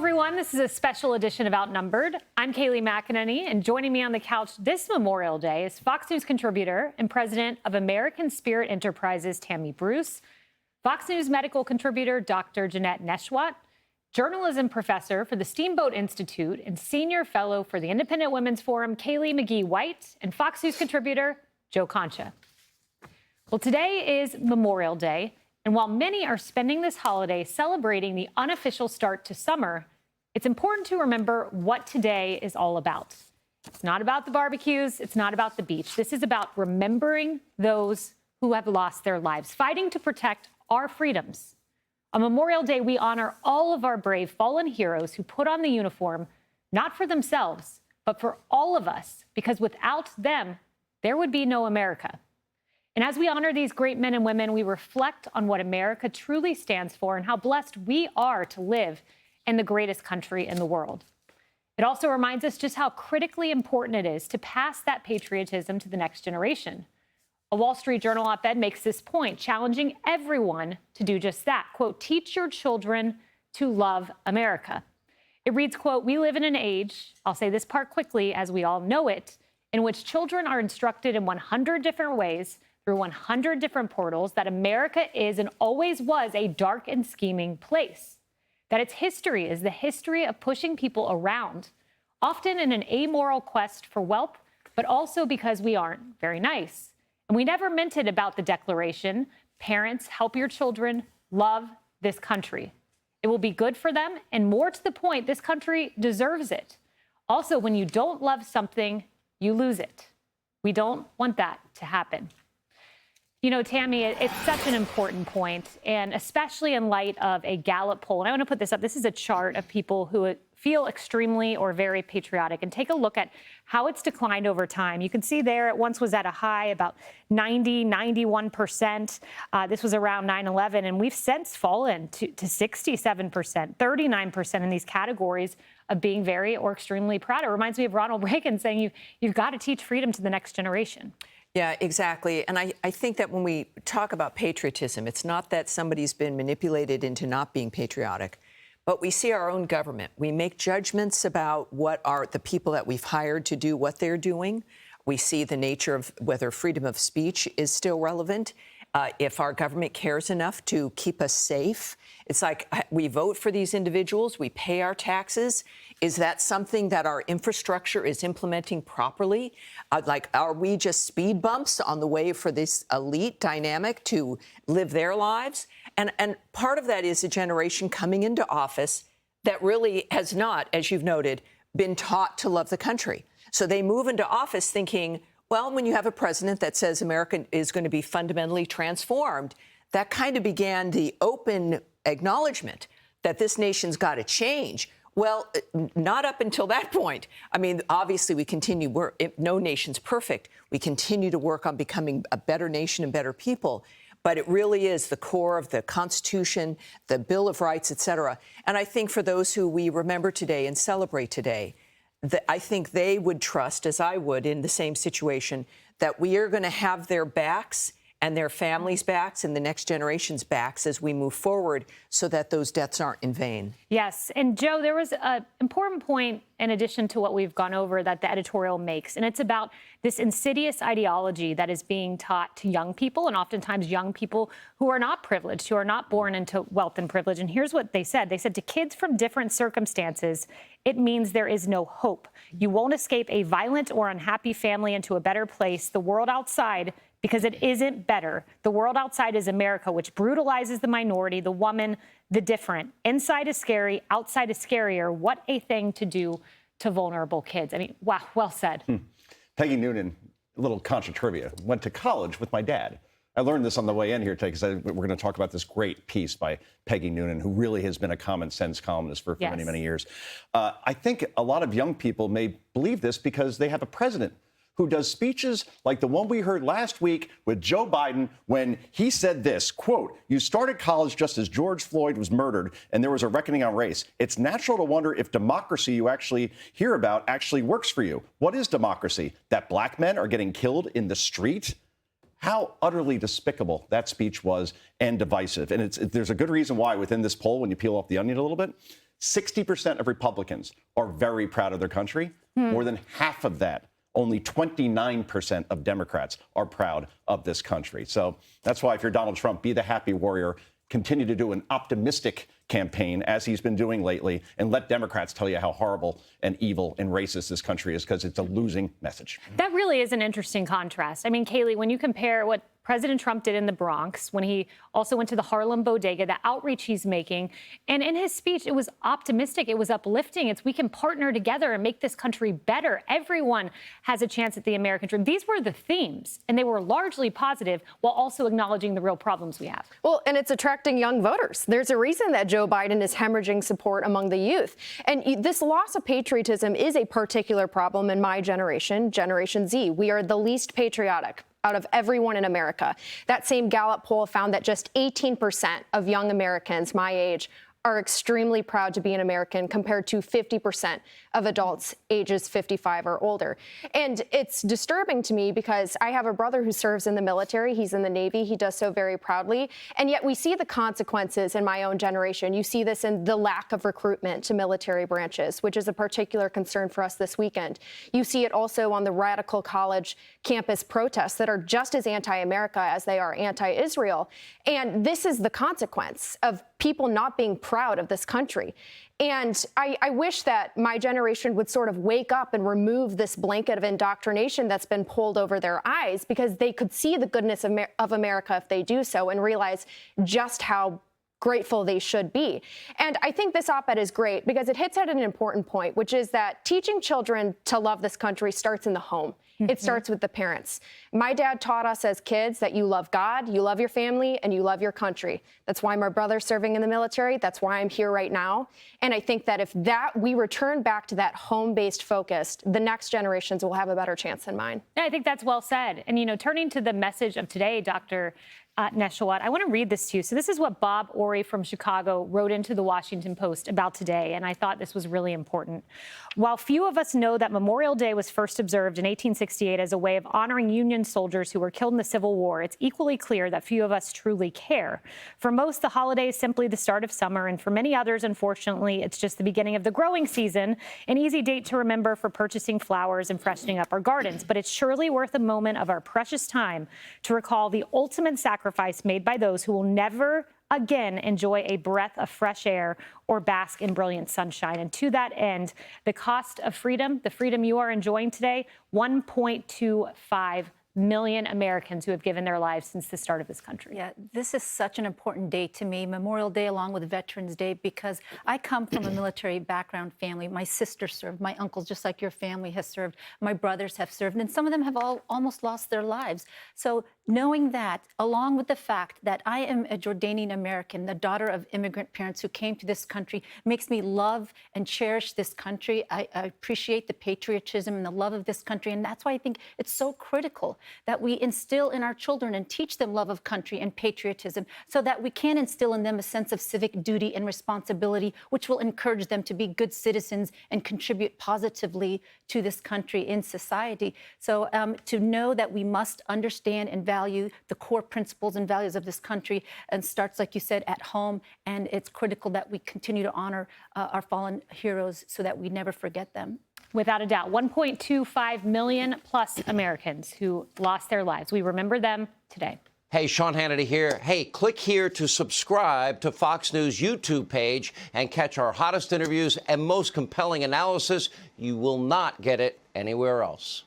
everyone. This is a special edition of Outnumbered. I'm Kayleigh McEnany, and joining me on the couch this Memorial Day is Fox News contributor and president of American Spirit Enterprises, Tammy Bruce, Fox News medical contributor, Dr. Jeanette Nesheiwat, journalism professor for the Steamboat Institute and senior fellow for the Independent Women's Forum, Kaylee McGee-White, and Fox News contributor, Joe Concha. Well, today is Memorial Day. And while many are spending this holiday celebrating the unofficial start to summer, it's important to remember what today is all about. It's not about the barbecues. It's not about the beach. This is about remembering those who have lost their lives, fighting to protect our freedoms. On Memorial Day, we honor all of our brave fallen heroes who put on the uniform, not for themselves, but for all of us, because without them, there would be no America. And as we honor these great men and women, we reflect on what America truly stands for and how blessed we are to live in the greatest country in the world. It also reminds us just how critically important it is to pass that patriotism to the next generation. A Wall Street Journal op-ed makes this point, challenging everyone to do just that. Quote, teach your children to love America. It reads, quote, we live in an age, I'll say this part quickly as we all know it, in which children are instructed in 100 different ways through 100 different portals that America is and always was a dark and scheming place. That its history is the history of pushing people around, often in an amoral quest for wealth, but also because we aren't very nice. And we never meant it about the Declaration, parents, help your children love this country. It will be good for them, and more to the point, this country deserves it. Also, when you don't love something, you lose it. We don't want that to happen. You know, Tammy, it's such an important point, and especially in light of a Gallup poll. And I want to put this up. This is a chart of people who feel extremely or very patriotic, and take a look at how it's declined over time. You can see there it once was at a high, about 91%. This was around 9/11, and we've since fallen to 67%, 39% in these categories of being very or extremely proud. It reminds me of Ronald Reagan saying you've got to teach freedom to the next generation. Yeah, exactly. And I think that when we talk about patriotism, it's not that somebody's been manipulated into not being patriotic, but we see our own government. We make judgments about what are the people that we've hired to do what they're doing. We see the nature of whether freedom of speech is still relevant. If our government cares enough to keep us safe, it's like we vote for these individuals, we pay our taxes. Is that something that our infrastructure is implementing properly? Like, are we just speed bumps on the way for this elite dynamic to live their lives? And part of that is a generation coming into office that really has not, as you've noted, been taught to love the country. So they move into office thinking, well, when you have a president that says America is going to be fundamentally transformed, that kind of began the open acknowledgement that this nation's got to change. Well, not up until that point. I mean, obviously, we continue. No nation's perfect. We continue to work on becoming a better nation and better people. But it really is the core of the Constitution, the Bill of Rights, et cetera. And I think for those who we remember today and celebrate today, I think they would trust, as I would in the same situation, that we are going to have their backs and their families' backs and the next generation's backs as we move forward so that those deaths aren't in vain. Yes. And, Joe, there was an important point in addition to what we've gone over that the editorial makes, and it's about this insidious ideology that is being taught to young people, and oftentimes young people who are not privileged, who are not born into wealth and privilege. And here's what they said. They said to kids from different circumstances, it means there is no hope. You won't escape a violent or unhappy family into a better place. The world outside, because it isn't better. The world outside is America, which brutalizes the minority, the woman, the different. Inside is scary, outside is scarier. What a thing to do to vulnerable kids. I mean, wow, well said. Peggy Noonan, a little Concha trivia, went to college with my dad. I learned this on the way in here today because we're going to talk about this great piece by Peggy Noonan, who really has been a common sense columnist for many, many years. I think a lot of young people may believe this because they have a president who does speeches like the one we heard last week with Joe Biden when he said this, quote, you started college just as George Floyd was murdered and there was a reckoning on race. It's natural to wonder if democracy you actually hear about actually works for you. What is democracy? That black men are getting killed in the street? How utterly despicable that speech was and divisive. And there's a good reason why within this poll, when you peel off the onion a little bit, 60% of Republicans are very proud of their country. More than half of that, only 29% of Democrats are proud of this country. So that's why if you're Donald Trump, be the happy warrior. Continue to do an optimistic campaign, as he's been doing lately, and let Democrats tell you how horrible and evil and racist this country is, because it's a losing message. That really is an interesting contrast. I mean, Kaylee, when you compare what President Trump did in the Bronx, when he also went to the Harlem bodega, the outreach he's making, and in his speech, it was optimistic, it was uplifting. It's we can partner together and make this country better. Everyone has a chance at the American dream. These were the themes, and they were largely positive while also acknowledging the real problems we have. Well, and it's attracting young voters. There's a reason that Joe Biden is hemorrhaging support among the youth. And this loss of patriotism is a particular problem in my generation, Generation Z. We are the least patriotic out of everyone in America. That same Gallup poll found that just 18% of young Americans my age are extremely proud to be an American, compared to 50% of adults ages 55 or older. And it's disturbing to me because I have a brother who serves in the military. He's in the Navy. He does so very proudly. And yet we see the consequences in my own generation. You see this in the lack of recruitment to military branches, which is a particular concern for us this weekend. You see it also on the radical college campus protests that are just as anti-America as they are anti-Israel. And this is the consequence of people not being proud of this country. And I wish that my generation would sort of wake up and remove this blanket of indoctrination that's been pulled over their eyes, because they could see the goodness of America if they do so and realize just how grateful they should be. And I think this op-ed is great because it hits at an important point, which is that teaching children to love this country starts in the home. It starts with the parents. My dad taught us as kids that you love God, you love your family, and you love your country. That's why my brother's serving in the military. That's why I'm here right now. And I think that if we return back to that home-based focus, the next generations will have a better chance than mine. Yeah, I think that's well said. And, you know, turning to the message of today, Dr. Neshawat, I want to read this to you. So this is what Bob Ori from Chicago wrote into the Washington Post about today, and I thought this was really important. While few of us know that Memorial Day was first observed in 1868 as a way of honoring Union soldiers who were killed in the Civil War, it's equally clear that few of us truly care. For most, the holiday is simply the start of summer, and for many others, unfortunately, it's just the beginning of the growing season, an easy date to remember for purchasing flowers and freshening up our gardens. But it's surely worth a moment of our precious time to recall the ultimate sacrifice made by those who will never again enjoy a breath of fresh air or bask in brilliant sunshine. And to that end, the cost of freedom, the freedom you are enjoying today, 1.25 million Americans who have given their lives since the start of this country. Yeah, this is such an important day to me, Memorial Day along with Veterans Day, because I come from a military background family. My sister served, my uncles, just like your family, has served, my brothers have served, and some of them have almost lost their lives. So knowing that, along with the fact that I am a Jordanian American, the daughter of immigrant parents who came to this country, makes me love and cherish this country. I appreciate the patriotism and the love of this country, and that's why I think it's so critical that we instill in our children and teach them love of country and patriotism, so that we can instill in them a sense of civic duty and responsibility, which will encourage them to be good citizens and contribute positively to this country in society. So to know that we must understand and value the core principles and values of this country, and starts, like you said, at home. And it's critical that we continue to honor our fallen heroes so that we never forget them. Without a doubt, 1.25 million plus Americans who lost their lives. We remember them today. Hey, Sean Hannity here. Hey, click here to subscribe to Fox News YouTube page and catch our hottest interviews and most compelling analysis. You will not get it anywhere else.